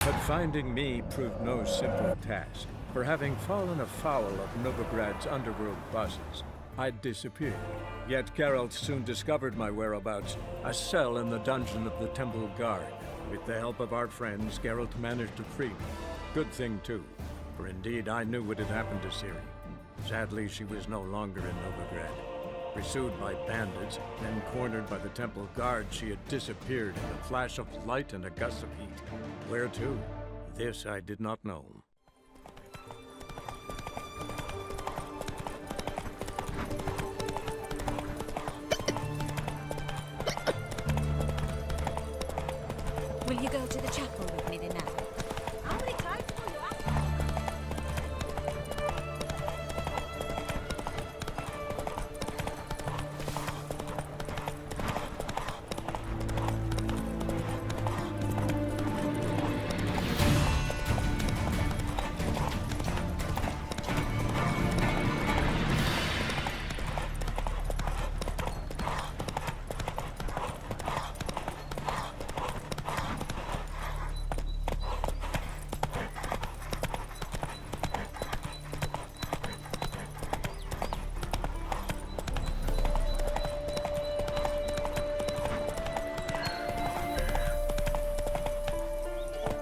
But finding me proved no simple task. For having fallen afoul of Novigrad's underworld bosses, I'd disappeared. Yet Geralt soon discovered my whereabouts, a cell in the dungeon of the Temple Guard. With the help of our friends, Geralt managed to free me. Good thing, too, for indeed I knew what had happened to Ciri. Sadly, she was no longer in Novigrad. Pursued by bandits, then cornered by the Temple Guard, she had disappeared in a flash of light and a gust of heat. Where to? This I did not know. Will you go to the chapel with me then now? How many times will you ask?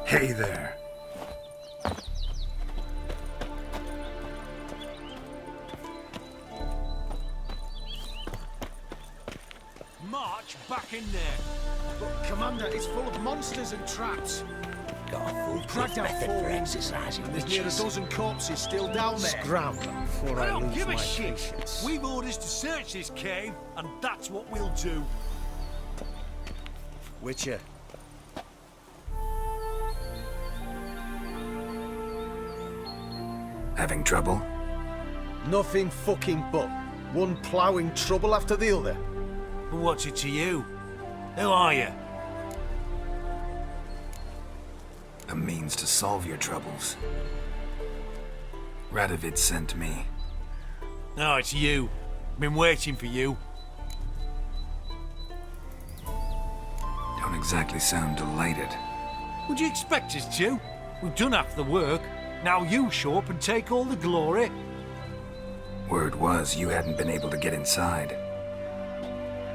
Hey there. March back in there. But, Commander, it's full of monsters and traps. Got a We've dragged out method 4 for in, exercising and there's near a witches. dozen corpses still down there. Scram before I I don't lose give my a shit. patience. We've orders to search this cave, and that's what we'll do. Witcher. Having trouble? Nothing fucking but. One ploughing trouble after the other. But what's it to you? Who are you? A means to solve your troubles. ردووید sent me. No, it's you. Been waiting for you. Don't exactly sound delighted. Would you expect us to? We've done half the work. Now you show up and take all the glory. Word was you hadn't been able to get inside.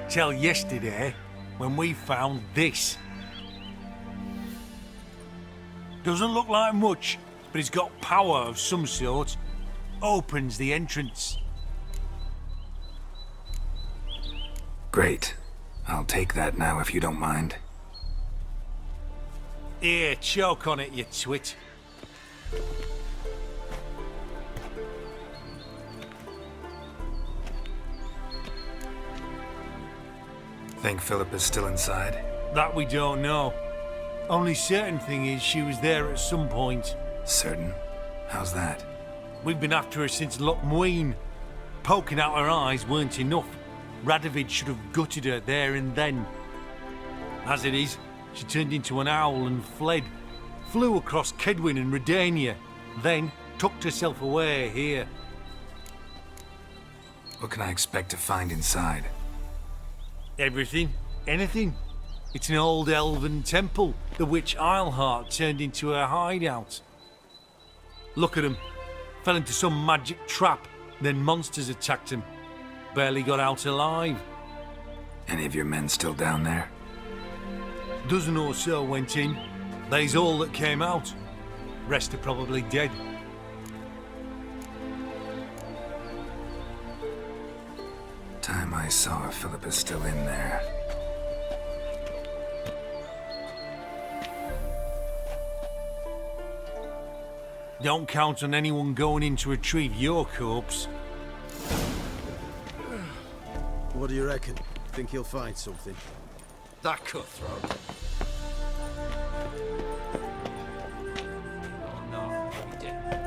Till yesterday, when we found this. Doesn't look like much, but it's got power of some sort. Opens the entrance. Great. I'll take that now if you don't mind. Here, choke on it, you twit. Think Philippa's still inside? That we don't know. Only certain thing is she was there at some point. Certain? How's that? We've been after her since Lochmuin. Poking out her eyes weren't enough. ردووید should have gutted her there and then. As it is, she turned into an owl and fled. Flew across Kedwin and Redania, then tucked herself away here. What can I expect to find inside? Everything, anything. It's an old elven temple, the witch Eilhart turned into her hideout. Look at him. Fell into some magic trap, then monsters attacked him. Barely got out alive. Any of your men still down there? Dozen or so went in. They's all that came out. Rest are probably dead. Time I saw her, Philippa's still in there. Don't count on anyone going in to retrieve your corpse. What do you reckon? Think he'll find something? That cutthroat. Oh no, he didn't.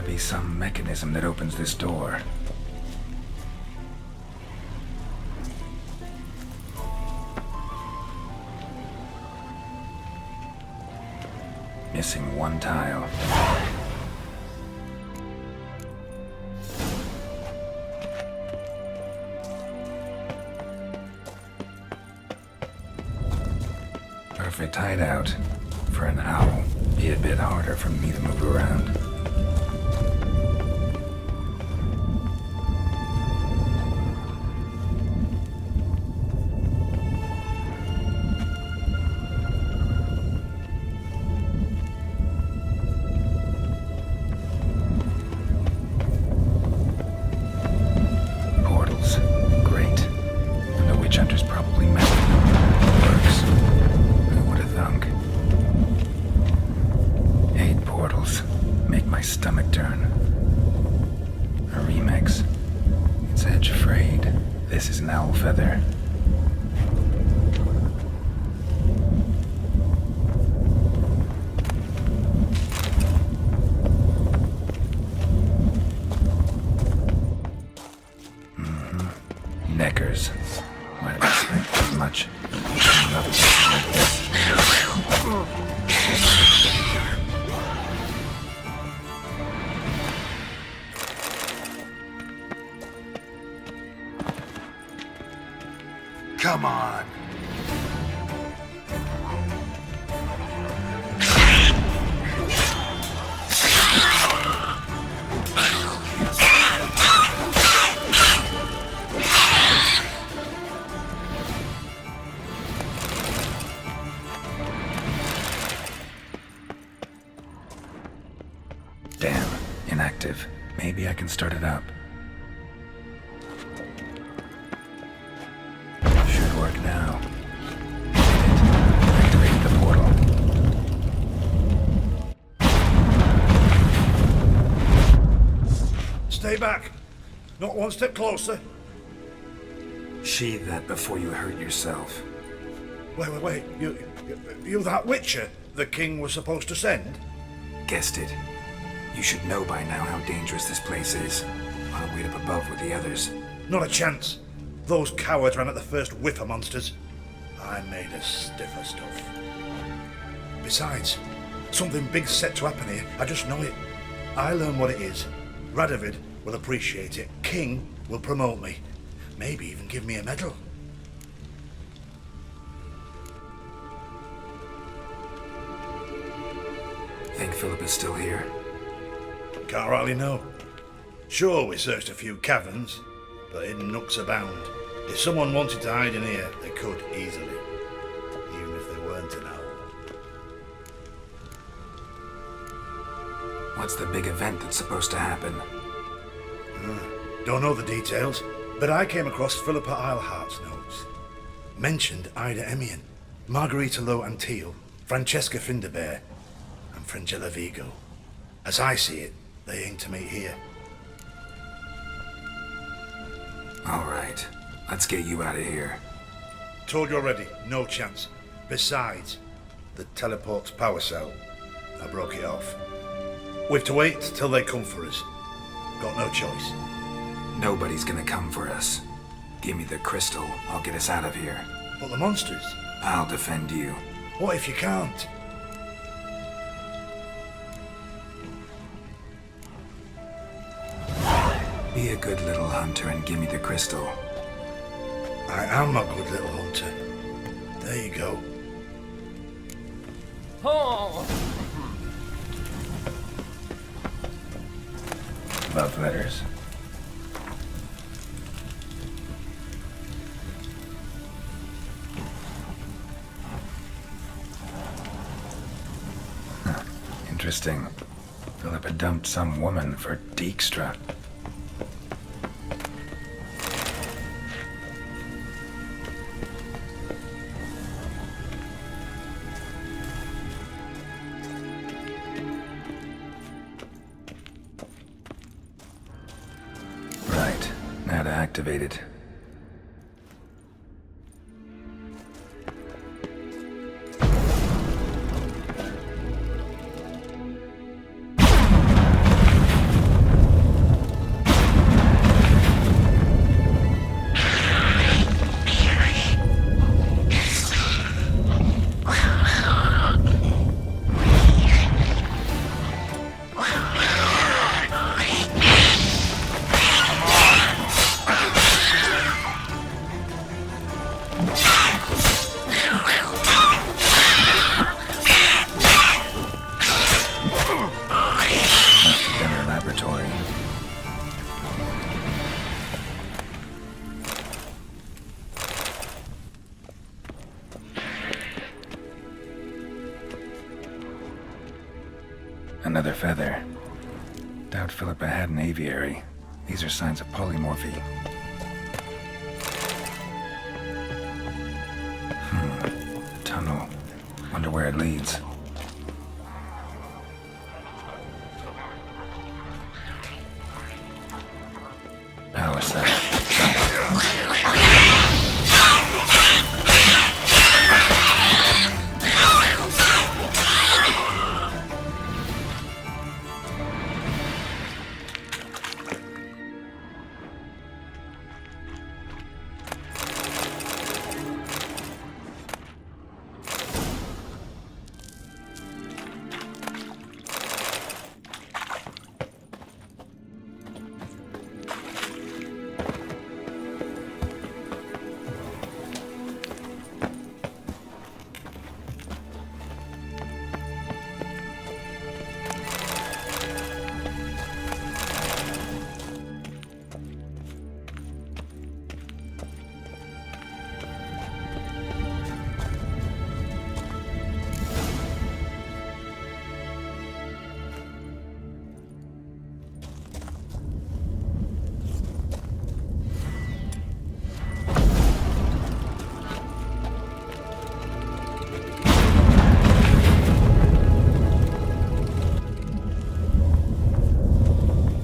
be some mechanism that opens this door. Missing one tile. Perfect hideout for an owl. Be a bit harder for me to move around. Come on. Damn, inactive. Maybe I can start it up. Should work now. Activate the portal. Stay back. Not one step closer. Sheathe that before you hurt yourself. Wait. You that Witcher the king was supposed to send? Guessed it. You should know by now how dangerous this place is. I'll wait up above with the others. Not a chance. Those cowards ran at the first whipper monsters. I made a stiffer stuff. Besides, something big's set to happen here. I just know it. I learn what it is. ردووید will appreciate it. King will promote me. Maybe even give me a medal. Think Philip is still here? Can't rightly know. Sure, we searched a few caverns, but hidden nooks abound. If someone wanted to hide in here, they could easily. Even if they weren't an owl. What's the big event that's supposed to happen? Don't know the details, but I came across Philippa Eilhart's notes. Mentioned Ida Emian, Margarita Low Antille, Francesca Finderbear, and Frangella Vigo. As I see it, they aim to meet here. All right, let's get you out of here. Told you already, no chance. Besides, the teleport's power cell, I broke it off. We've to wait till they come for us. Got no choice. Nobody's gonna come for us. Give me the crystal, I'll get us out of here. But the monsters? I'll defend you. What if you can't? Be a good little hunter and give me the crystal. I am a good little hunter. There you go. Oh! Love letters. Huh. Interesting. Philippa dumped some woman for Dijkstra. Now to activate it. Another feather. Doubt Philippa had an aviary. These are signs of polymorphy. Tunnel. Wonder where it leads. Power set.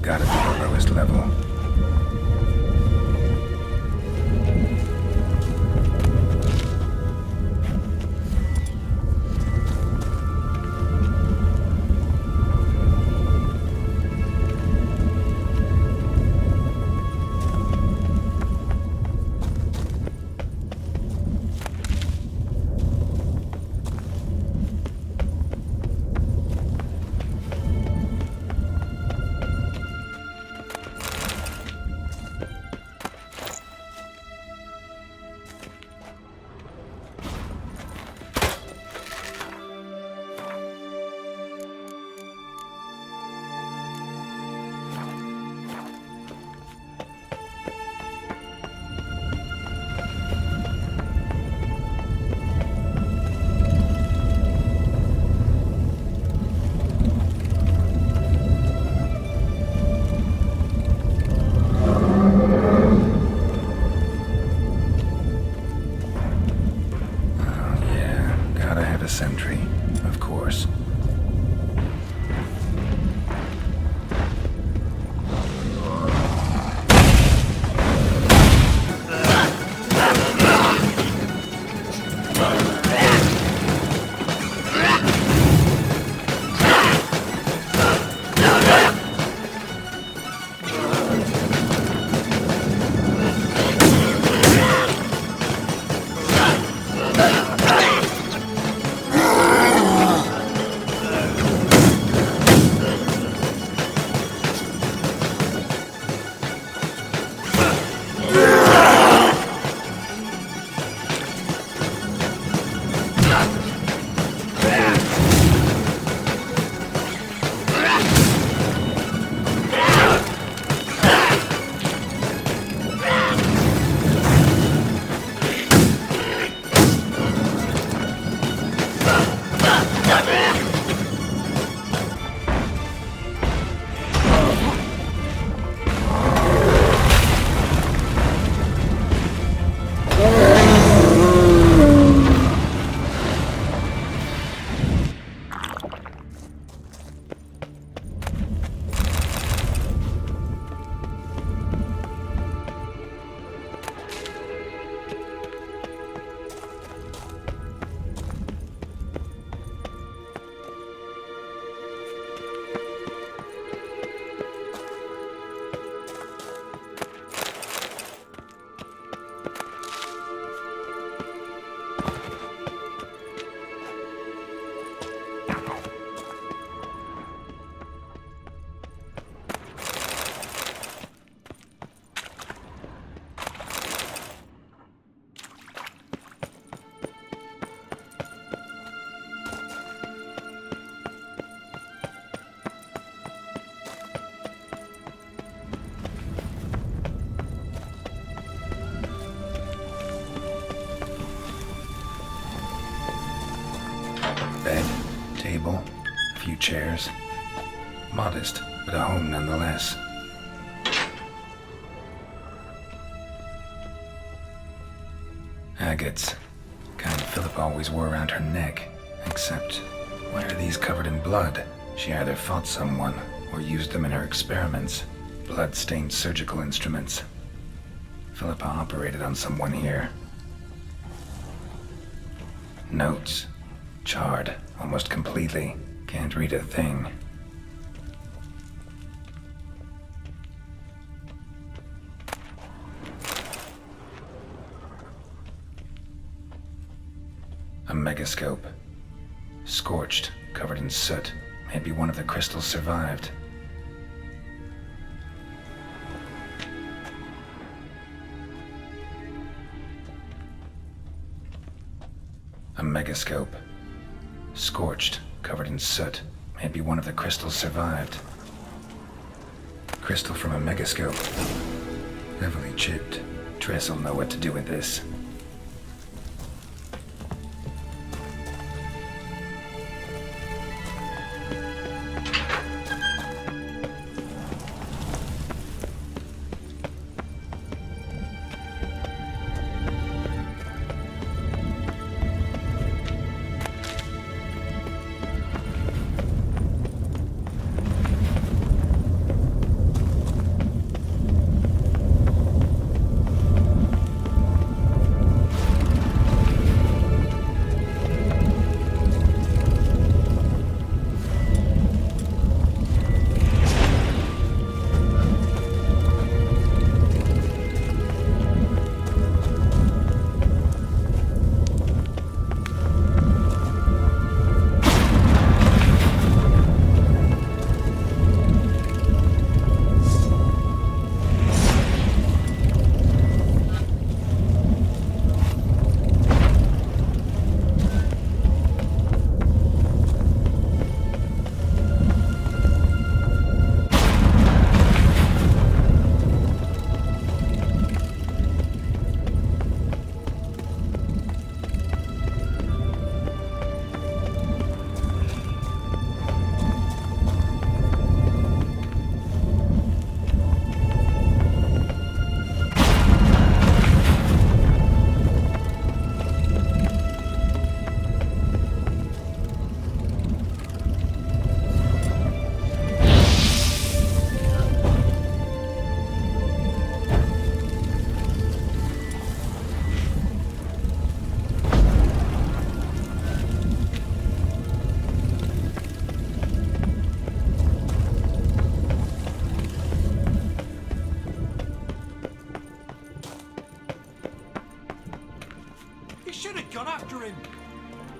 Gotta be the lowest level. Sentry, of course. Bed, table, a few chairs. Modest, but a home nonetheless. Agates. Kind Philippa always wore around her neck. Except, why are these covered in blood? She either fought someone, or used them in her experiments. Blood-stained surgical instruments. Philippa operated on someone here. Notes. Charred, almost completely. Can't read a thing. A megascope. Scorched, covered in soot. Maybe one of the crystals survived. A megascope. Scorched, covered in soot. Maybe one of the crystals survived. Crystal from a megascope. Heavily chipped. Tris will know what to do with this.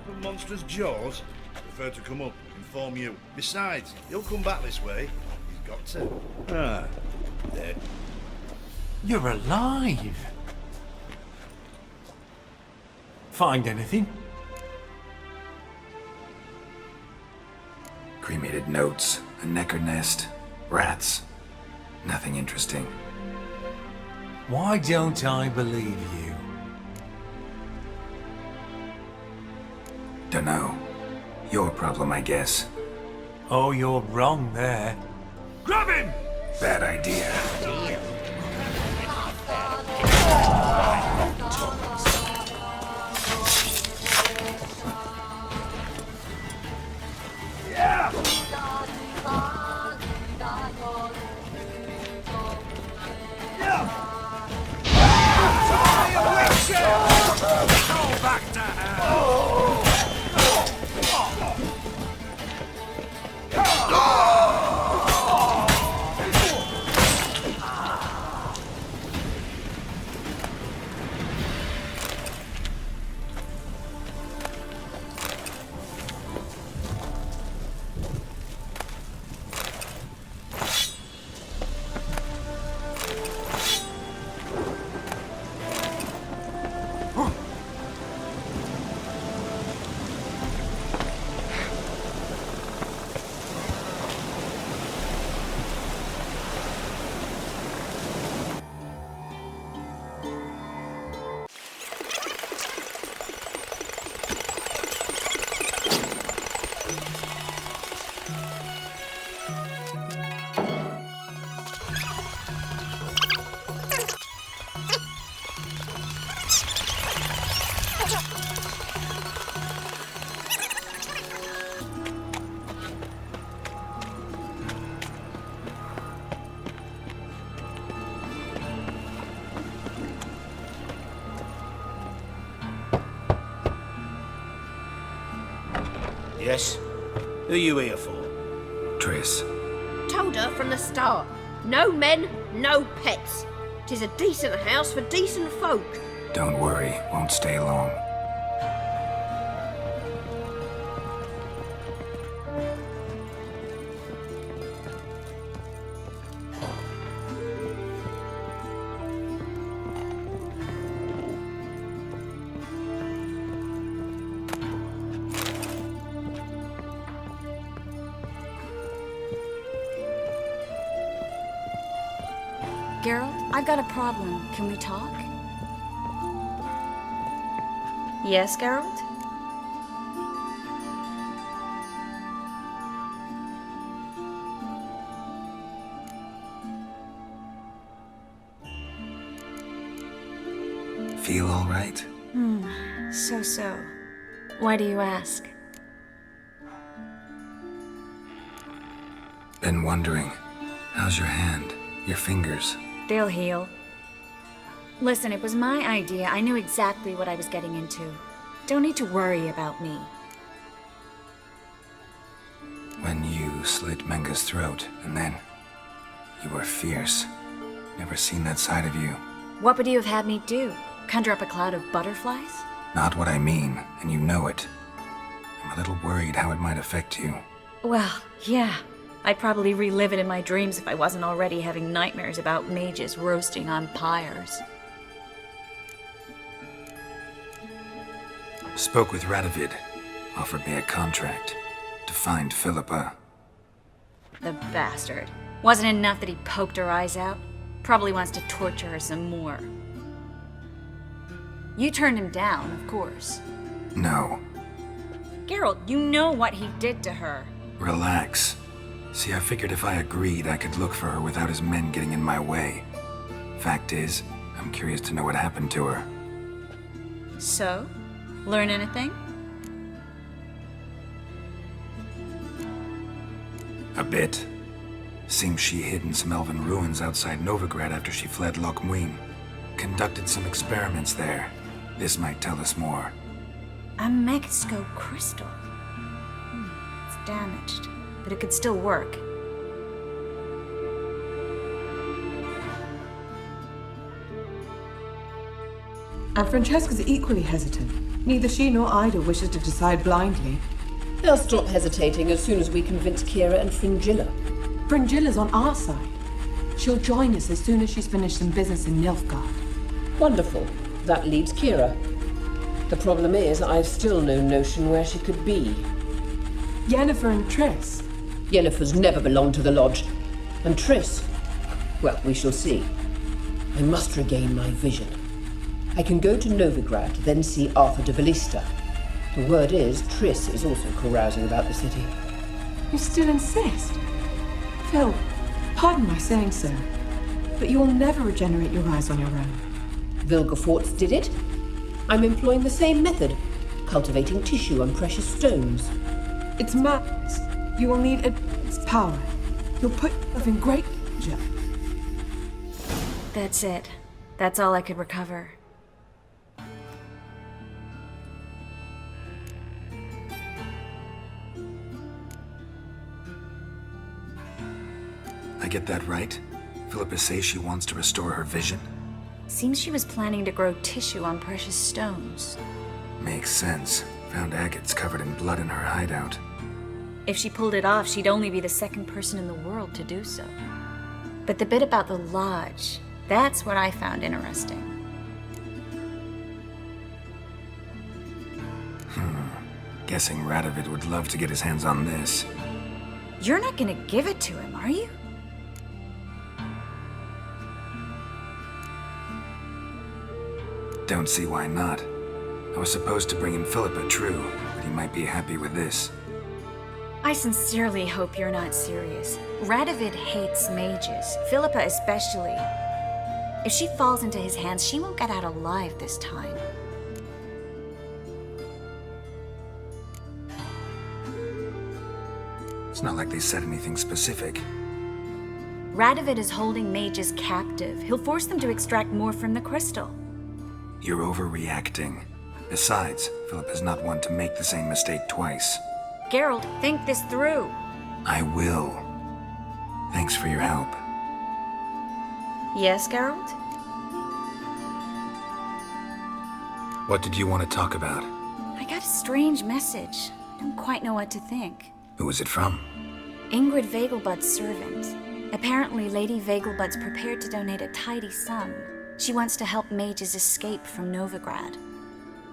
The monster's jaws prefer to come up and inform you. Besides, he'll come back this way. He's got to. Ah, there. You're alive! Find anything? Cremated notes, a necker nest, rats. Nothing interesting. Why don't I believe you? Dunno. Your problem, I guess. Oh, you're wrong there. Grab him! Bad idea. Yes? Who are you here for? Tris. Told her from the start. No men, no pets. 'Tis a decent house for decent folk. Don't worry, won't stay long. Geralt, I've got a problem. Can we talk? Yes, Geralt? Feel all right? So. Why do you ask? Been wondering. How's your hand? Your fingers? They'll heal. Listen, it was my idea. I knew exactly what I was getting into. Don't need to worry about me. When you slit Menga's throat, and then... you were fierce. Never seen that side of you. What would you have had me do? Conjure up a cloud of butterflies? Not what I mean, and you know it. I'm a little worried how it might affect you. Well, yeah. I'd probably relive it in my dreams if I wasn't already having nightmares about mages roasting on pyres. Spoke with ردووید. Offered me a contract. To find Philippa. The bastard. Wasn't enough that he poked her eyes out? Probably wants to torture her some more. You turned him down, of course. No. Geralt, you know what he did to her. Relax. See, I figured if I agreed, I could look for her without his men getting in my way. Fact is, I'm curious to know what happened to her. So? Learn anything? A bit. Seems she hid in some elven ruins outside Novigrad after she fled Loch Muin. Conducted some experiments there. This might tell us more. A Megascope crystal. It's damaged, but it could still work. And Francesca's equally hesitant. Neither she nor Ida wishes to decide blindly. They'll stop hesitating as soon as we convince Kira and Fringilla. Fringilla's on our side. She'll join us as soon as she's finished some business in Nilfgaard. Wonderful. That leaves Kira. The problem is, I've still no notion where she could be. Yennefer and Tris. Yennefer's never belonged to the Lodge. And Tris, well, we shall see. I must regain my vision. I can go to Novigrad, then see Arthur de Valista. The word is, Tris is also carousing about the city. You still insist? Phil, pardon my saying so, but you'll never regenerate your eyes on your own. Vilgefortz did it. I'm employing the same method, cultivating tissue and precious stones. It's madness. You will need its power. You'll put yourself in great danger. That's it. That's all I could recover. I get that right? Philippa says she wants to restore her vision? Seems she was planning to grow tissue on precious stones. Makes sense. Found agates covered in blood in her hideout. If she pulled it off, she'd only be the second person in the world to do so. But the bit about the Lodge, that's what I found interesting. Guessing ردووید would love to get his hands on this. You're not gonna give it to him, are you? Don't see why not. I was supposed to bring him Philippa, true, but he might be happy with this. I sincerely hope you're not serious. ردووید hates mages, Philippa especially. If she falls into his hands, she won't get out alive this time. It's not like they said anything specific. ردووید is holding mages captive. He'll force them to extract more from the crystal. You're overreacting. Besides, Philippa's not one to make the same mistake twice. Geralt, think this through. I will. Thanks for your help. Yes, Geralt? What did you want to talk about? I got a strange message. I don't quite know what to think. Who was it from? Ingrid Vegelbud's servant. Apparently, Lady Vegelbud's prepared to donate a tidy sum. She wants to help mages escape from Novigrad.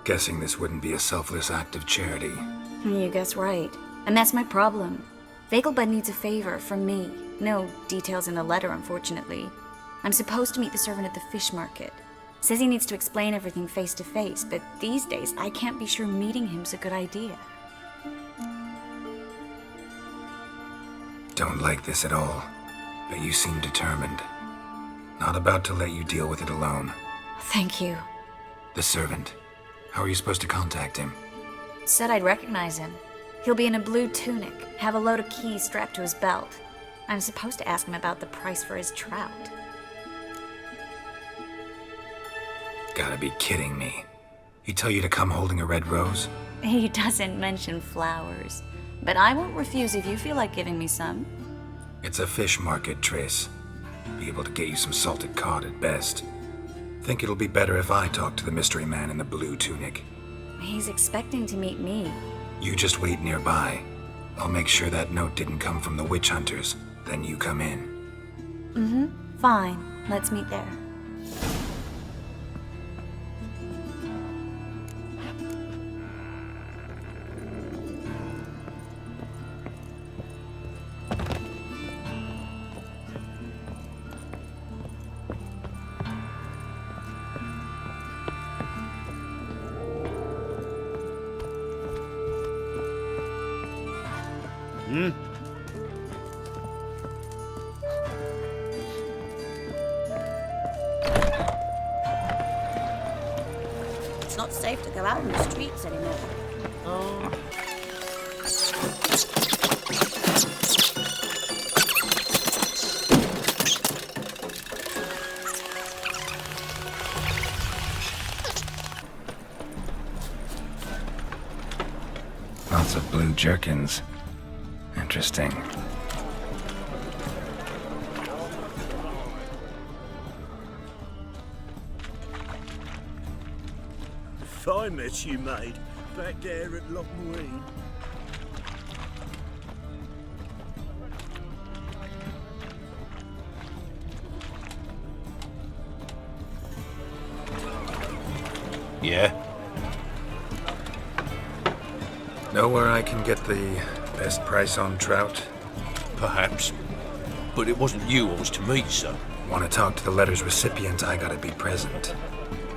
Guessing this wouldn't be a selfless act of charity. You guess right. And that's my problem. Vegelbud needs a favor from me. No details in the letter, unfortunately. I'm supposed to meet the servant at the fish market. Says he needs to explain everything face to face, but these days I can't be sure meeting him's a good idea. Don't like this at all, but you seem determined. Not about to let you deal with it alone. Thank you. The servant. How are you supposed to contact him? Said I'd recognize him. He'll be in a blue tunic, have a load of keys strapped to his belt. I'm supposed to ask him about the price for his trout. Gotta be kidding me. He tell you to come holding a red rose? He doesn't mention flowers, but I won't refuse if you feel like giving me some. It's a fish market, Tris. Be able to get you some salted cod at best. Think it'll be better if I talk to the mystery man in the blue tunic. He's expecting to meet me. You just wait nearby. I'll make sure that note didn't come from the witch hunters. Then you come in. Fine. Let's meet there. It's not safe to go out in the streets anymore. Lots of blue jerkins. Interesting. Fine mess you made back there at Loch Marine. Yeah? Know where I can get the best price on trout? Perhaps. But it wasn't you I was to meet, sir. Want to talk to the letter's recipient, I gotta be present.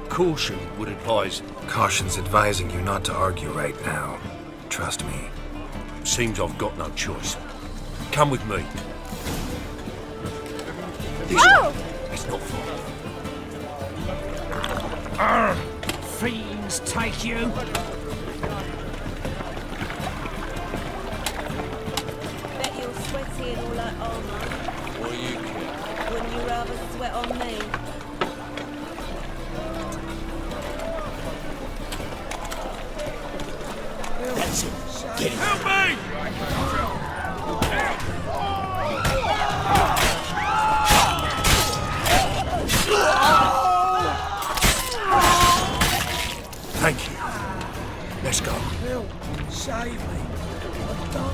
Caution would advise. Caution's advising you not to argue right now. Trust me. Seems I've got no choice. Come with me. Whoa! It's not far. Fiends take you! Bet you're sweaty and all that armour. What do you care? Wouldn't you rather sweat on me? That's it. Get him. Help me! Thank you. Let's go. Help! Save me! I don't...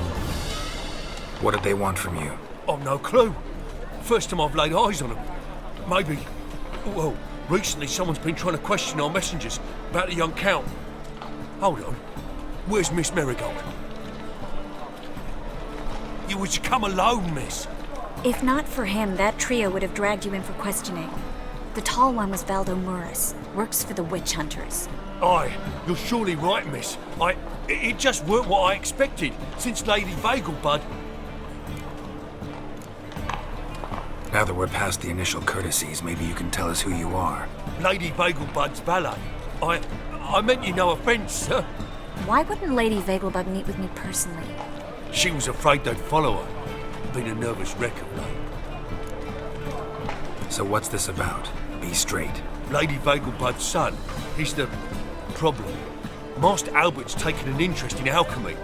What did they want from you? I've no clue. First time I've laid eyes on them. Maybe... Well, recently someone's been trying to question our messengers about the young Count. Hold on. Where's Miss Marigold? You was to come alone, miss. If not for him, that trio would have dragged you in for questioning. The tall one was Valdo Murris, works for the witch hunters. Aye, you're surely right, miss. It just weren't what I expected, since Lady Vegelbud... Now that we're past the initial courtesies, maybe you can tell us who you are. Lady Vegelbud's valet. I meant you no offence, sir. Why wouldn't Lady Vegelbud meet with me personally? She was afraid they'd follow her. Been a nervous wreck of late. So what's this about? Be straight. Lady Vegelbud's son, he's the problem. Master Albert's taken an interest in alchemy.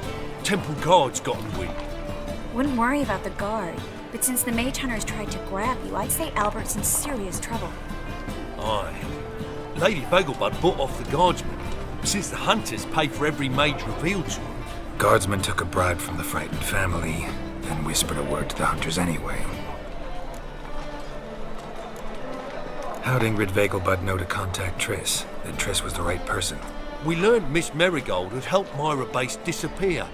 temple guards got on wind. Wouldn't worry about the guard, but since the mage hunters tried to grab you, I'd say Albert's in serious trouble. Aye. Lady Vegelbud bought off the guardsmen, since the hunters pay for every mage revealed to them. Guardsmen took a bribe from the frightened family, then whispered a word to the hunters anyway. How'd Ingrid Vegelbud know to contact Tris? That Tris was the right person? We learned Miss Merigold had helped Myra Base disappear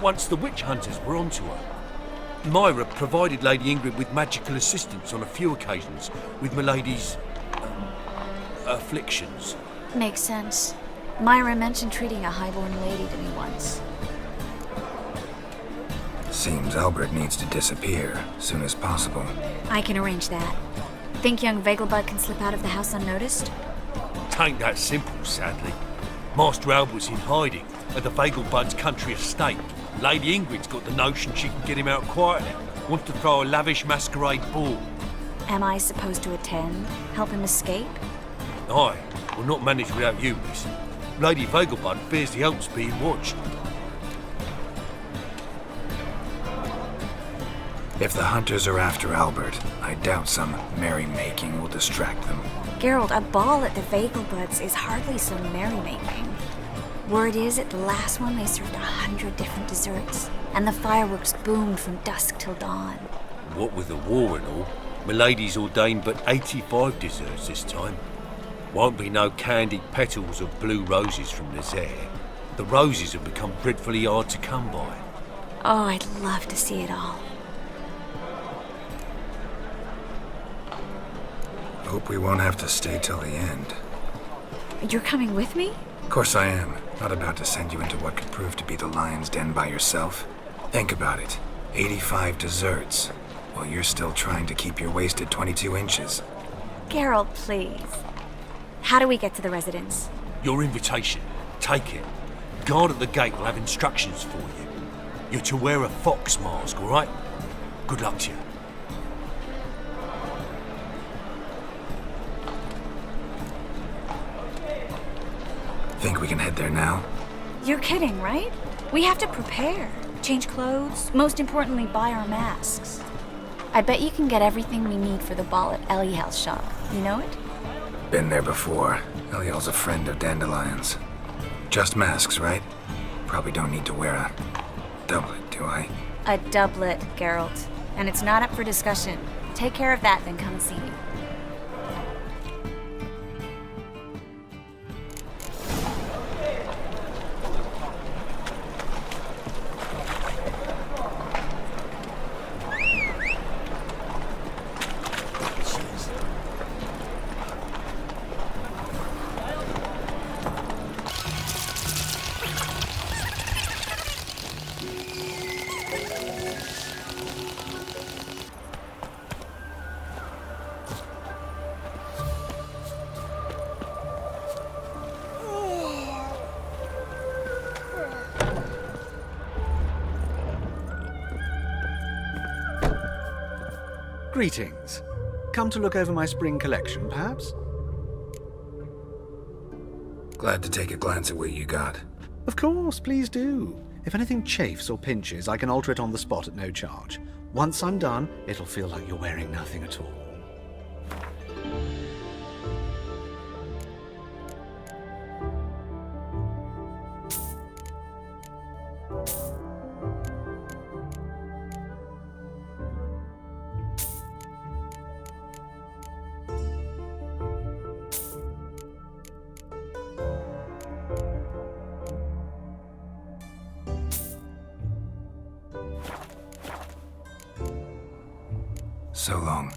once the witch hunters were onto her. Myra provided Lady Ingrid with magical assistance on a few occasions with Milady's afflictions. Makes sense. Myra mentioned treating a highborn lady to me once. Seems Albert needs to disappear soon as possible. I can arrange that. Think young Vegelbud can slip out of the house unnoticed? Tain't that simple, sadly. Master Albert's in hiding at the Vegelbud's country estate. Lady Ingrid's got the notion she can get him out quietly. Wants to throw a lavish masquerade ball. Am I supposed to attend? Help him escape? Aye, we'll not manage without you, miss. Lady Vegelbud fears the Alps being watched. If the hunters are after Albert, I doubt some merrymaking will distract them. Geralt, a ball at the Vegelbuds is hardly some merrymaking. Word is, at the last one they served 100 different desserts, and the fireworks boomed from dusk till dawn. What with the war and all, Milady's ordained but 85 desserts this time. Won't be no candied petals of blue roses from Nazaire. The roses have become dreadfully hard to come by. Oh, I'd love to see it all. Hope we won't have to stay till the end. You're coming with me? Of course I am. Not about to send you into what could prove to be the lion's den by yourself. Think about it. 85 desserts, while you're still trying to keep your waist at 22 inches. Geralt, please. How do we get to the residence? Your invitation. Take it. Guard at the gate will have instructions for you. You're to wear a fox mask, all right? Good luck to you. Think we can head there now? You're kidding, right? We have to prepare. Change clothes. Most importantly, buy our masks. I bet you can get everything we need for the ball at Eliel's shop. You know it? Been there before. Eliel's a friend of Dandelion's. Just masks, right? Probably don't need to wear a doublet, do I? A doublet, Geralt. And it's not up for discussion. Take care of that, then come and see me. Greetings. Come to look over my spring collection, perhaps? Glad to take a glance at what you got. Of course, please do. If anything chafes or pinches, I can alter it on the spot at no charge. Once I'm done, it'll feel like you're wearing nothing at all. So long.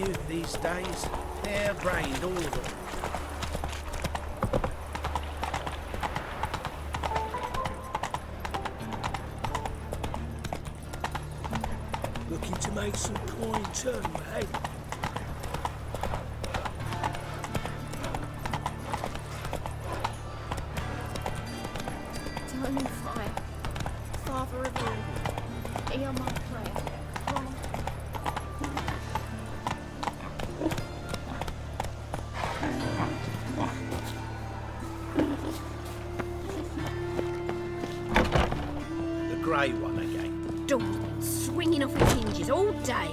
youth these days. Hair-brained, all of them. Looking to make some coin too, eh? Turning fire. Father of all, hear my prayer. Come on. The grey one again. Door's been swinging off its hinges all day.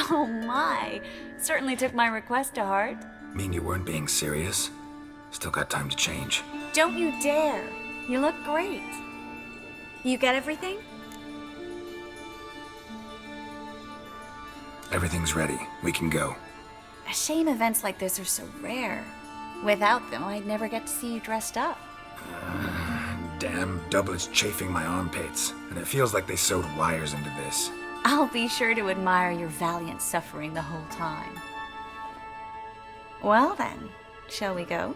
Oh my! Certainly took my request to heart. Mean you weren't being serious? Still got time to change. Don't you dare! You look great. You get everything? Everything's ready. We can go. A shame events like this are so rare. Without them, I'd never get to see you dressed up. Damn doublet's chafing my armpits, and it feels like they sewed wires into this. I'll be sure to admire your valiant suffering the whole time. Well then, shall we go?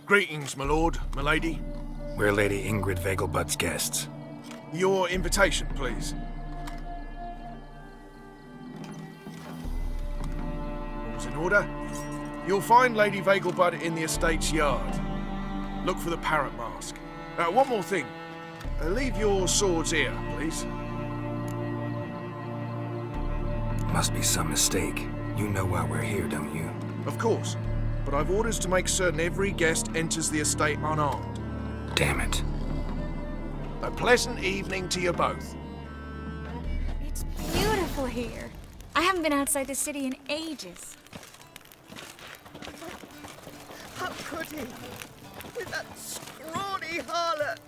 Greetings, my lord, my lady. We're Lady Ingrid Vegelbud's guests. Your invitation, please. All's in order. You'll find Lady Vegelbud in the estate's yard. Look for the parrot mask. One more thing. Leave your swords here, please. Must be some mistake. You know why we're here, don't you? Of course. But I've orders to make certain every guest enters the estate unarmed. Damn it. A pleasant evening to you both. It's beautiful here. I haven't been outside the city in ages. How could he? With that scrawny harlot!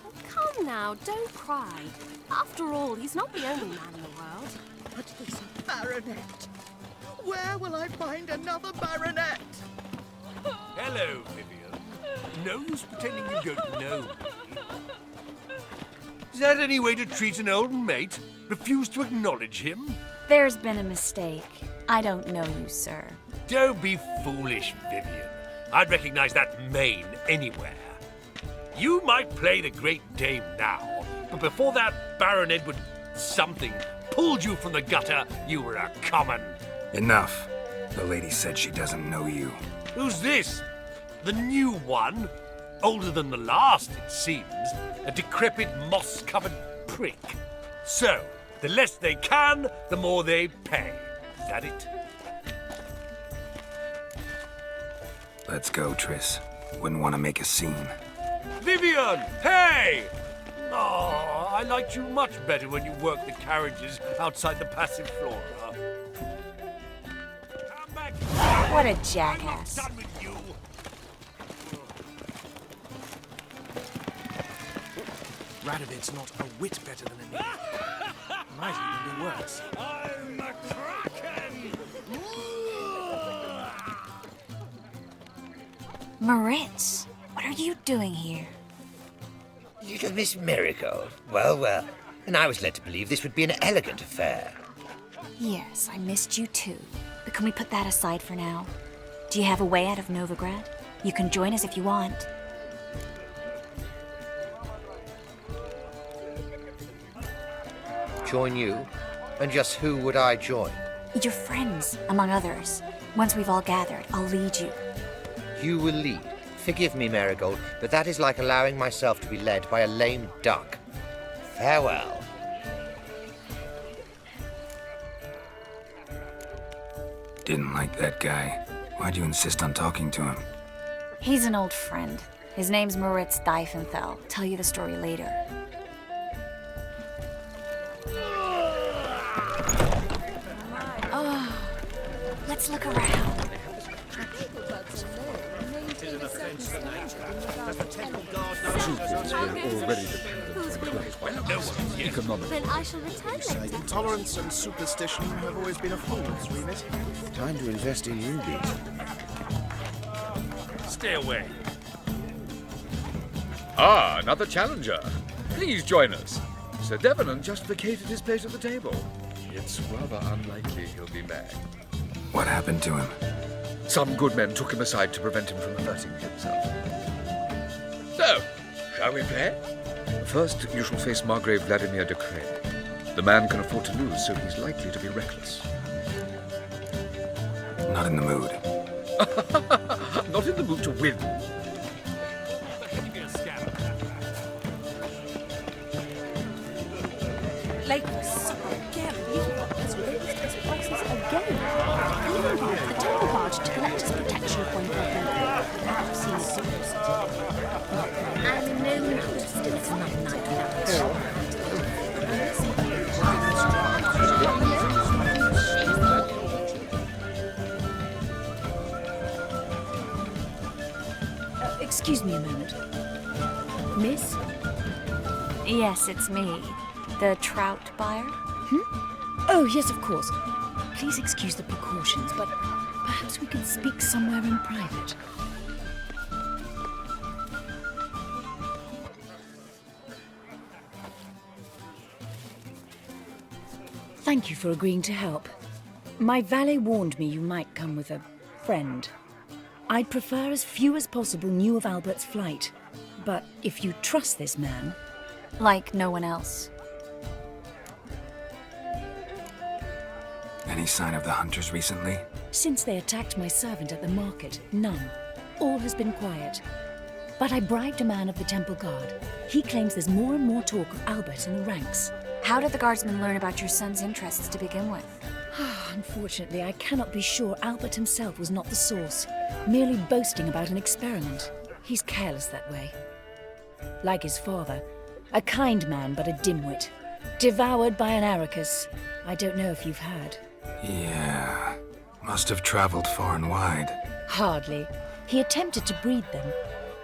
Oh, come now, don't cry. After all, he's not the only man in the world. But he's a baronet. Where will I find another baronet? Hello, Vivian. No use pretending you don't know me. Is that any way to treat an old mate? Refuse to acknowledge him? There's been a mistake. I don't know you, sir. Don't be foolish, Vivian. I'd recognize that mane anywhere. You might play the great dame now, but before that Baron Edward something pulled you from the gutter, you were a common. Enough. The lady said she doesn't know you. Who's this? The new one? Older than the last, it seems. A decrepit, moss-covered prick. So, the less they can, the more they pay. Is that it? Let's go, Tris. Wouldn't want to make a scene. Vivian! Hey! Oh, I liked you much better when you worked the carriages outside the passive flora. Come back! What a jackass. I'm not done with you. Rdouovid's not a whit better than me. Might even be worse. I'm a kraken! Moritz, what are you doing here? Little Miss Marigold. Well, well. And I was led to believe this would be an elegant affair. Yes, I missed you too. But can we put that aside for now? Do you have a way out of Novigrad? You can join us if you want. Join you? And just who would I join? Your friends, among others. Once we've all gathered, I'll lead you. You will lead. Forgive me, Marigold, but that is like allowing myself to be led by a lame duck. Farewell. Didn't like that guy. Why'd you insist on talking to him? He's an old friend. His name's Moritz Diefenthal. Tell you the story later. Oh, let's look around. Then I shall return later. Intolerance and superstition have always been a fool's remit. Time to invest in rubies. Stay away. Ah, another challenger. Please join us. Sir Devenant just vacated his place at the table. It's rather unlikely he'll be back. What happened to him? Some good men took him aside to prevent him from hurting himself. So, shall we play? First, you shall face Margrave Vladimir de Cray. The man can afford to lose, so he's likely to be reckless. Not in the mood. Not in the mood to win. Like, again, you want to raise these prices again. Even like the temple barge to collect his protection point I've seen serious. And no just it's another night without excuse me a moment. Miss? Yes, it's me. The trout buyer? Oh, yes, of course. Please excuse the precautions, but perhaps we could speak somewhere in private. Thank you for agreeing to help. My valet warned me you might come with a friend. I'd prefer as few as possible knew of Albert's flight. But if you trust this man... Like no one else. Any sign of the hunters recently? Since they attacked my servant at the market, none. All has been quiet. But I bribed a man of the Temple Guard. He claims there's more and more talk of Albert in the ranks. How did the guardsmen learn about your son's interests to begin with? Unfortunately, I cannot be sure Albert himself was not the source, merely boasting about an experiment. He's careless that way. Like his father, a kind man but a dimwit. Devoured by an Arachus. I don't know if you've heard. Yeah. Must have traveled far and wide. Hardly. He attempted to breed them.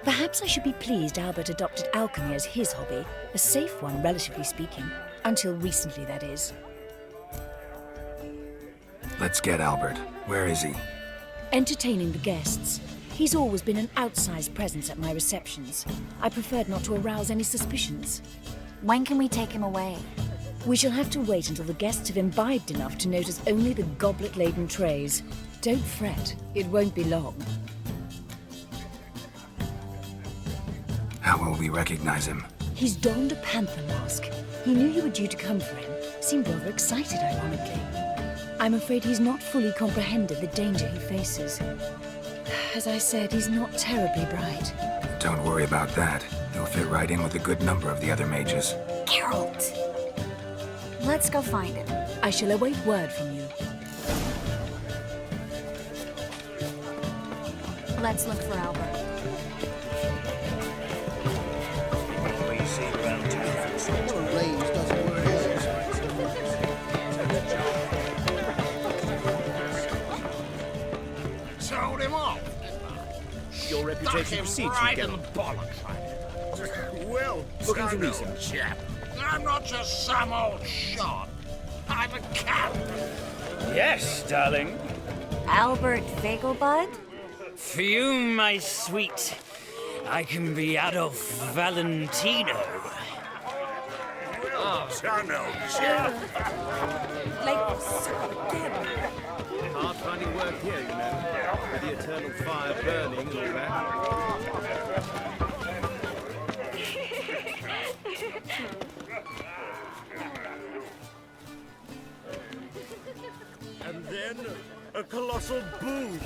Perhaps I should be pleased Albert adopted alchemy as his hobby. A safe one, relatively speaking. Until recently, that is. Let's get Albert. Where is he? Entertaining the guests. He's always been an outsized presence at my receptions. I preferred not to arouse any suspicions. When can we take him away? We shall have to wait until the guests have imbibed enough to notice only the goblet-laden trays. Don't fret, it won't be long. How will we recognize him? He's donned a panther mask. He knew you were due to come for him. Seemed rather excited, ironically. I'm afraid he's not fully comprehended the danger he faces. As I said, he's not terribly bright. Don't worry about that. He'll fit right in with a good number of the other mages. Geralt! Let's go find him. I shall await word from you. Let's look for Albert. Sold him off. Your reputation precedes you, right in Geralt. the bollocks. Well, Looking for me, sir. chap. I'm not just some old shot. I'm a captain. Yes, darling. Albert Vegelbud? For you, my sweet, I can be Adolf Valentino. Oh, tunnel, chap. Like, so again. Hard finding work here, you know. With the eternal fire burning and all that. And then a colossal boom.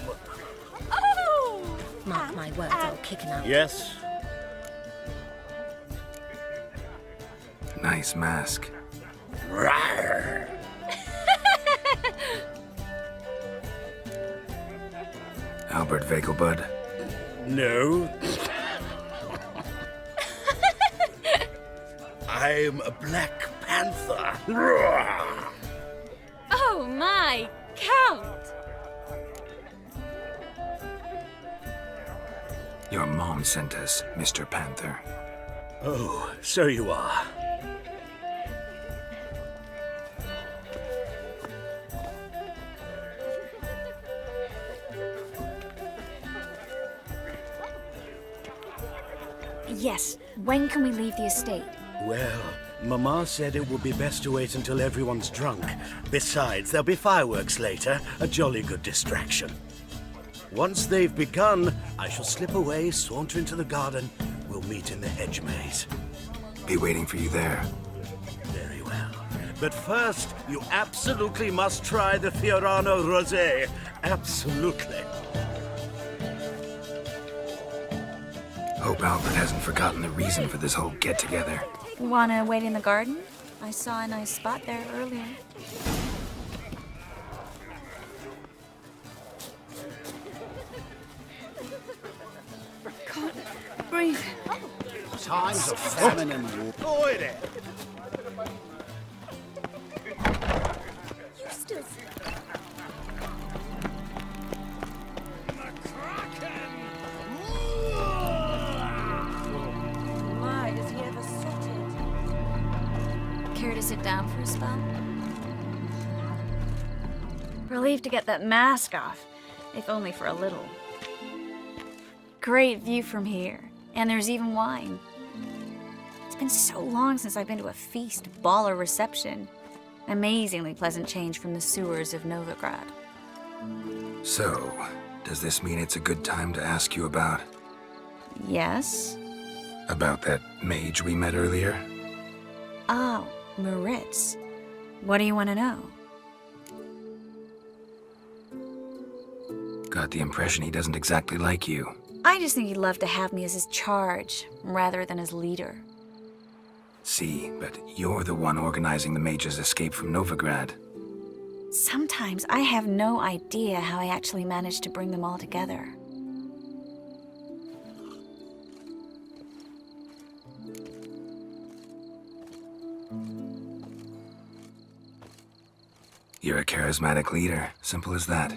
Oh! Mark my words, I'll kick him out. Yes. Nice mask. Rawr. Albert Vegelbud? No. I'm a Black Panther. Oh my, Count! Your mom sent us, Mr. Panther. Oh, so you are. Yes, when can we leave the estate? Well, Mama said it would be best to wait until everyone's drunk. Besides, there'll be fireworks later, a jolly good distraction. Once they've begun, I shall slip away, saunter into the garden. We'll meet in the hedge maze. Be waiting for you there. Very well. But first, you absolutely must try the Fiorano Rosé. Absolutely. Hope Albert hasn't forgotten the reason for this whole get-together. Wanna wait in the garden? I saw a nice spot there earlier. Can't breathe. Times of famine and war. Oi there! You still... My, does he ever sweated? Care to sit down for a spell? Relieved to get that mask off, if only for a little. Great view from here, and there's even wine. It's been so long since I've been to a feast, ball, or reception. Amazingly pleasant change from the sewers of Novigrad. So, does this mean it's a good time to ask you about... Yes? About that mage we met earlier? Oh, Moritz. What do you want to know? Got the impression he doesn't exactly like you. I just think he'd love to have me as his charge, rather than his leader. See, but you're the one organizing the mage's escape from Novigrad. Sometimes I have no idea how I actually managed to bring them all together. You're a charismatic leader. Simple as that.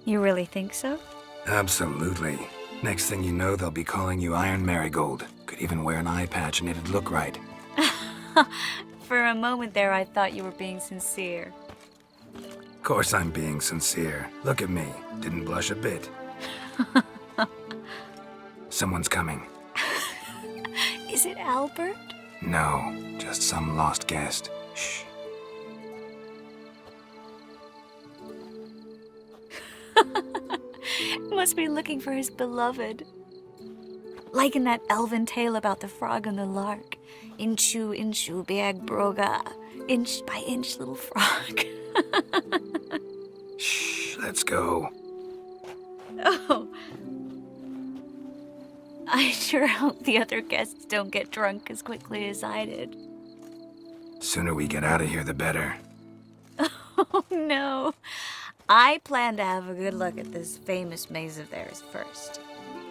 You really think so? Absolutely. Next thing you know, they'll be calling you Iron Marigold. Could even wear an eye patch and it'd look right. For a moment there, I thought you were being sincere. Of course I'm being sincere. Look at me. Didn't blush a bit. Someone's coming. Is it Albert? No, just some lost guest. Shh. Must be looking for his beloved. Like in that elven tale about the frog and the lark. Inchu, inchu, bag broga. Inch by inch, little frog. Shh, let's go. Oh. I sure hope the other guests don't get drunk as quickly as I did. Sooner we get out of here, the better. Oh, no. I plan to have a good look at this famous maze of theirs first.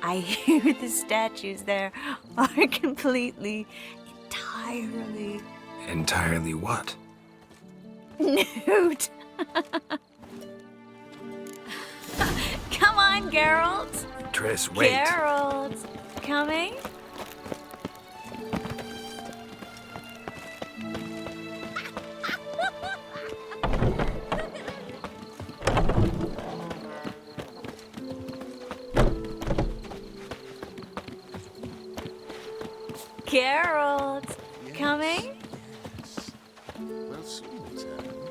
I hear the statues there are completely, entirely... Entirely what? Nude. Come on, Geralt. Tris, wait. Geralt, coming? Geralt, coming? Well, soon it's happening.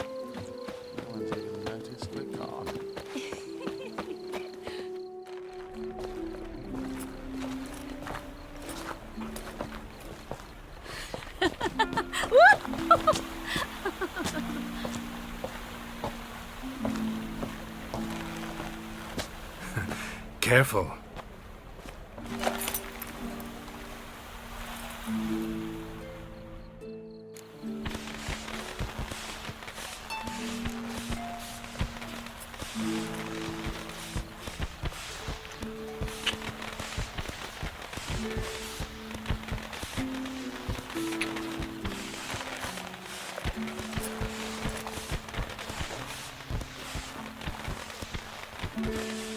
No one's even noticed we're gone. Careful.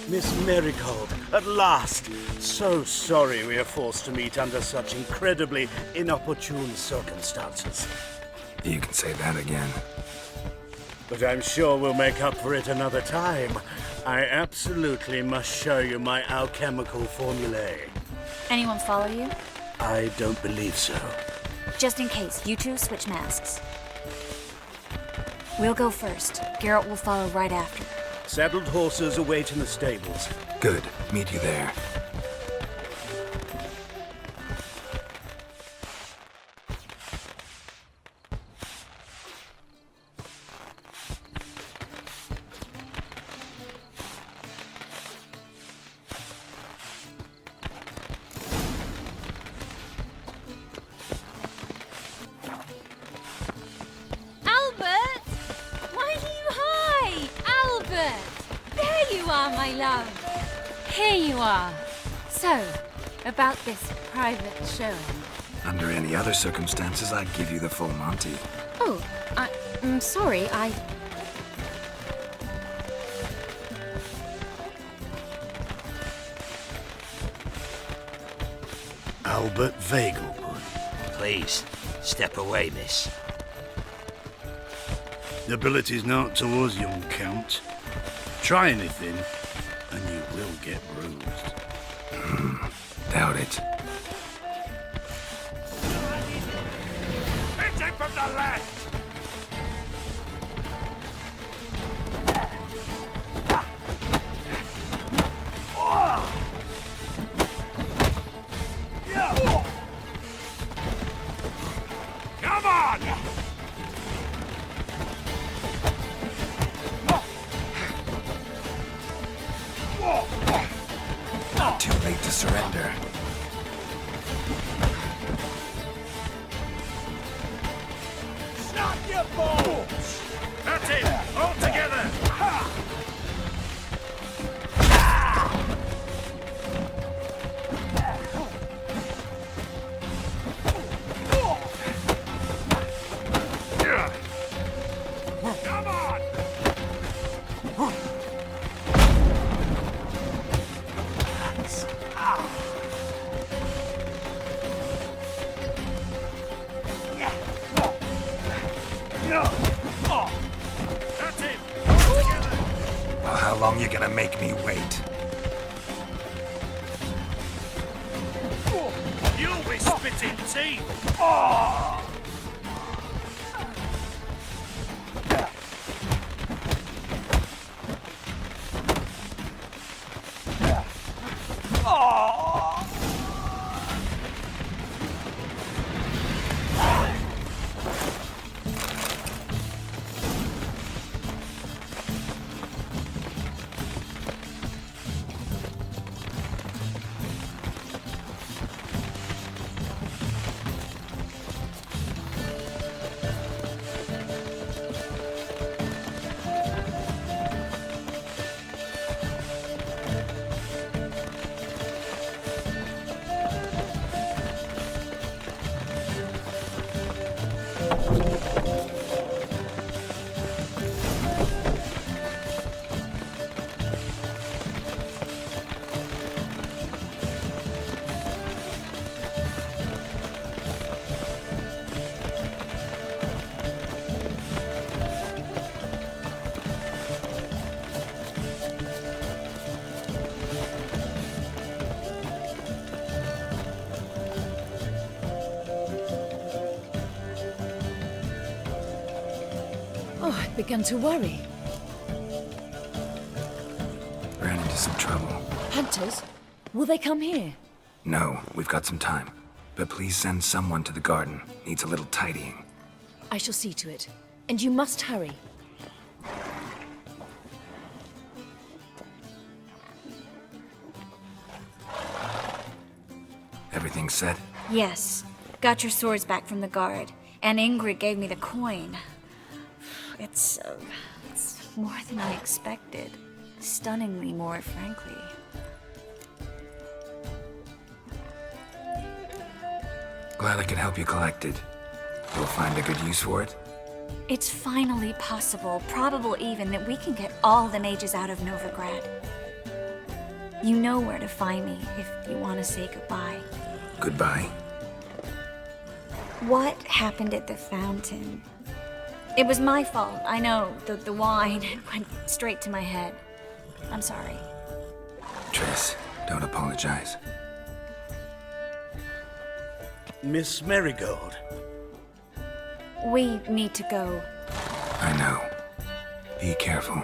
Miss Marigold, at last! So sorry we are forced to meet under such incredibly inopportune circumstances. You can say that again. But I'm sure we'll make up for it another time. I absolutely must show you my alchemical formulae. Anyone follow you? I don't believe so. Just in case, you two switch masks. We'll go first. Garrett will follow right after. Saddled horses await in the stables. Good. Meet you there. About this private showing. Under any other circumstances, I'd give you the full Monty. Oh, I'm sorry, Albert Vegelbud. Please, step away, miss. The ability's not towards young Count. Try anything, and you will get bruised. Doubt it. Hit him from the left! Come on! Not too late to surrender. Stop your balls! That's it! All together! Come on! Well, how long you gonna make me wait? You'll be spitting teeth! I began to worry. Ran into some trouble. Hunters? Will they come here? No, we've got some time. But please send someone to the garden. Needs a little tidying. I shall see to it. And you must hurry. Everything set? Yes. Got your swords back from the guard. And Ingrid gave me the coin. It's more than I expected. Stunningly more, frankly. Glad I could help you collect it. You'll find a good use for it? It's finally possible, probable even, that we can get all the mages out of Novigrad. You know where to find me if you want to say goodbye. Goodbye. What happened at the fountain? It was my fault, I know. The wine went straight to my head. I'm sorry. Tris, don't apologize. Miss Marigold. We need to go. I know. Be careful.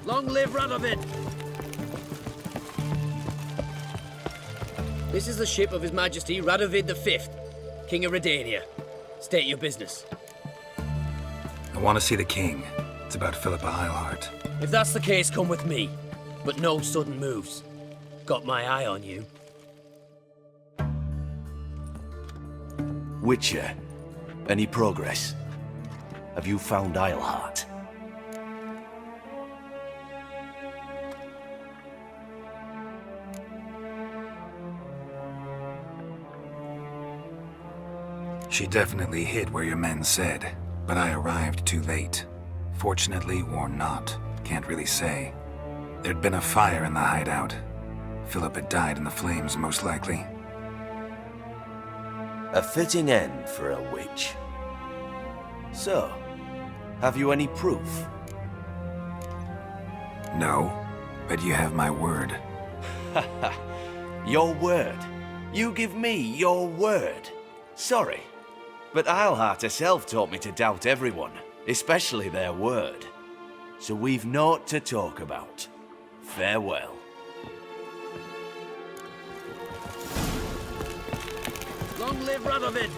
Long live ردووید! This is the ship of His Majesty ردووید V, King of Redania. State your business. I want to see the king. It's about Philippa Eilhart. If that's the case, come with me. But no sudden moves. Got my eye on you. Witcher, any progress? Have you found Eilhart? She definitely hid where your men said, but I arrived too late. Fortunately or not, can't really say. There'd been a fire in the hideout. Philip had died in the flames, most likely. A fitting end for a witch. So, have you any proof? No, but you have my word. Your word? You give me your word? Sorry, but Eilhart herself taught me to doubt everyone, especially their word. So we've naught to talk about. Farewell. Long live ردووید!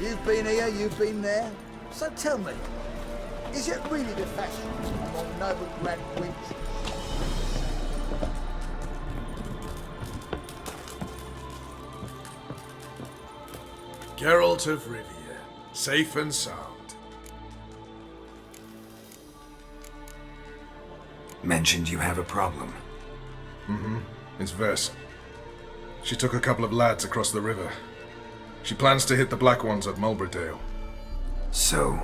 You've been here, you've been there. So tell me, is it really the fashion among Novigrad wenches? Geralt of Rivia, safe and sound. Mentioned you have a problem. Mm-hmm. It's Vess. She took a couple of lads across the river. She plans to hit the Black Ones at Mulberdale. So,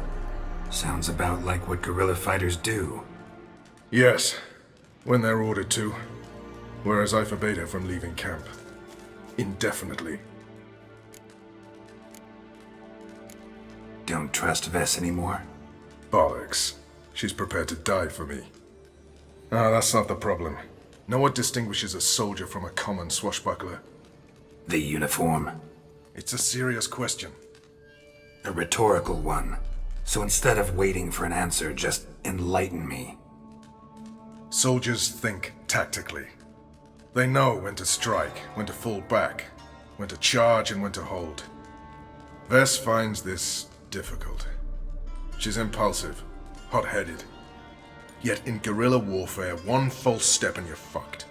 sounds about like what guerrilla fighters do. Yes, when they're ordered to. Whereas I forbade her from leaving camp. Indefinitely. Don't trust Vess anymore? Bollocks. She's prepared to die for me. Ah, that's not the problem. Know what distinguishes a soldier from a common swashbuckler? The uniform. It's a serious question. A rhetorical one. So instead of waiting for an answer, just enlighten me. Soldiers think tactically. They know when to strike, when to fall back, when to charge and when to hold. Vess finds this difficult. She's impulsive, hot-headed. Yet in guerrilla warfare, one false step and you're fucked.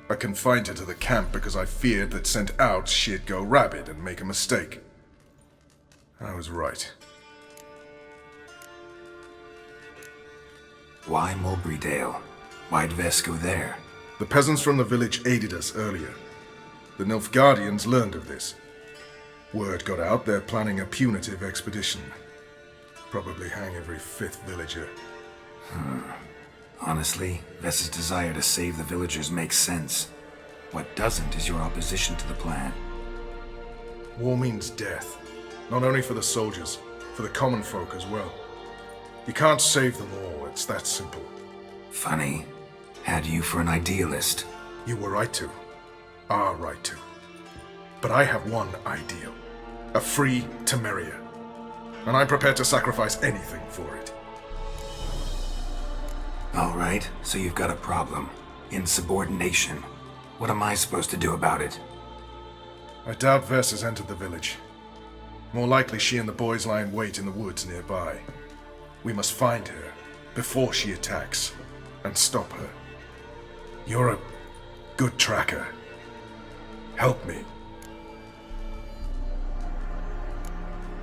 I confined her to the camp because I feared that sent out she'd go rabid and make a mistake. I was right. Why Mulberdale? Why'd Vess go there? The peasants from the village aided us earlier. The Nilfgaardians learned of this. Word got out they're planning a punitive expedition. Probably hang every 5th villager. Honestly, Vess's desire to save the villagers makes sense. What doesn't is your opposition to the plan. War means death. Not only for the soldiers, for the common folk as well. You can't save them all, it's that simple. Funny. Had you for an idealist. You were right to. Are right to. But I have one ideal. A free Temeria. And I'm prepared to sacrifice anything for it. Alright, so you've got a problem. Insubordination. What am I supposed to do about it? I doubt Vess has entered the village. More likely she and the boys lie in wait in the woods nearby. We must find her before she attacks and stop her. You're a good tracker. Help me.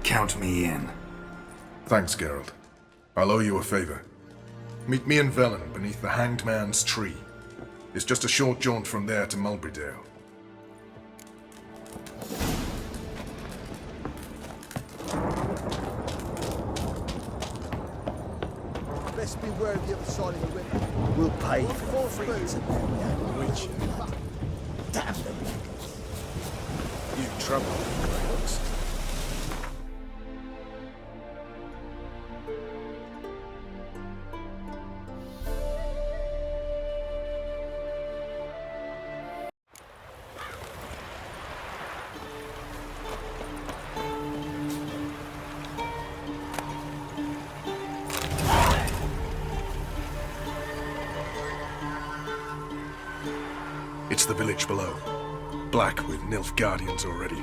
Count me in. Thanks, Geralt. I'll owe you a favor. Meet me in Velen beneath the Hanged Man's tree. It's just a short jaunt from there to Mulberdale. Best beware of the other side of the river. We'll pay for the freeze and then we have Witcher. Damn them. You trouble, folks. It's the village below. Black with Nilfgaardians already.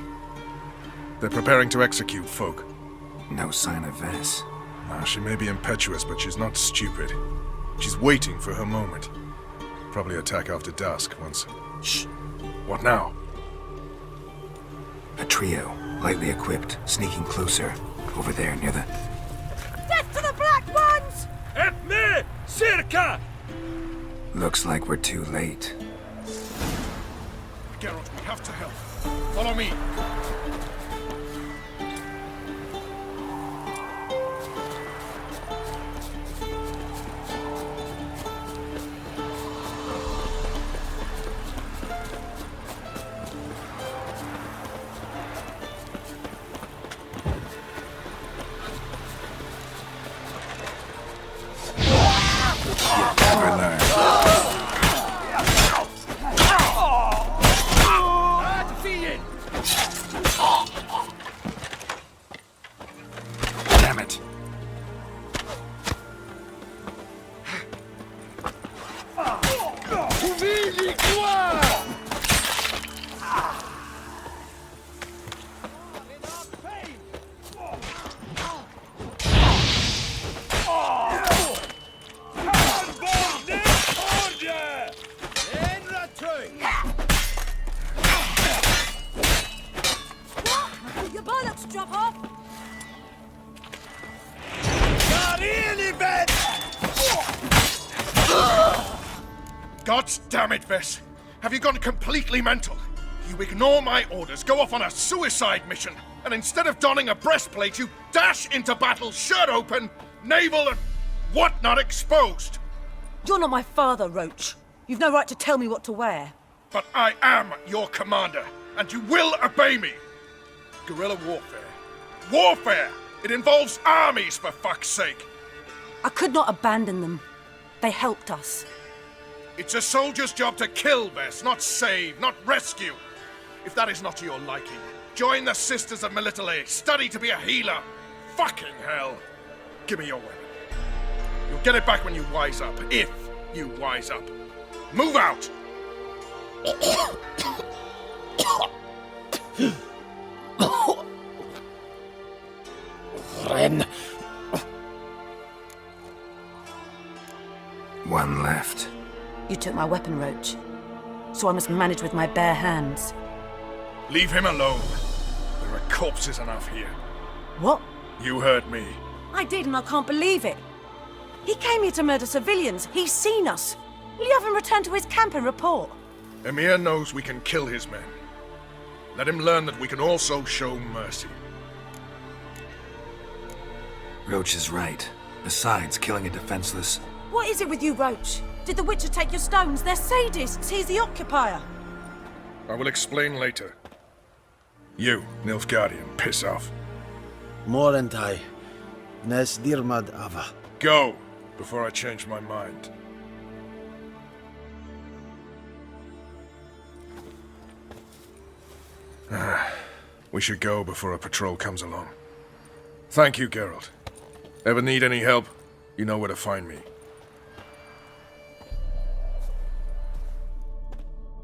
They're preparing to execute folk. No sign of Vess. She may be impetuous, but she's not stupid. She's waiting for her moment. Probably attack after dusk once... Shh! What now? A trio, lightly equipped, sneaking closer. Over there, near the... Death to the Black Ones! Help me! Circa! Looks like we're too late. Geralt, we have to help. Follow me. Never learn. Defeated! to drop off? Got in, event! God damn it, Vess! Have you gone completely mental? You ignore my orders, go off on a suicide mission, and instead of donning a breastplate, you dash into battle shirt open, navel and whatnot exposed! You're not my father, Roach. You've no right to tell me what to wear. But I am your commander, and you will obey me! Guerrilla warfare. Warfare! It involves armies, for fuck's sake! I could not abandon them. They helped us. It's a soldier's job to kill, Vess, not save, not rescue. If that is not to your liking, join the Sisters of Melitele, study to be a healer. Fucking hell. Give me your weapon. You'll get it back when you wise up, if you wise up. Move out! One left. You took my weapon, Roach. So I must manage with my bare hands. Leave him alone. There are corpses enough here. What? You heard me. I did, and I can't believe it. He came here to murder civilians. He's seen us. Will you have him return to his camp and report? Emir knows we can kill his men. Let him learn that we can also show mercy. Roach is right. Besides, killing a defenseless... What is it with you, Roach? Did the Witcher take your stones? They're sadists. He's the occupier. I will explain later. You, Nilfgaardian, piss off. Morentai. Nes dirmad ava. Go, before I change my mind. We should go before a patrol comes along. Thank you, Geralt. Ever need any help? You know where to find me.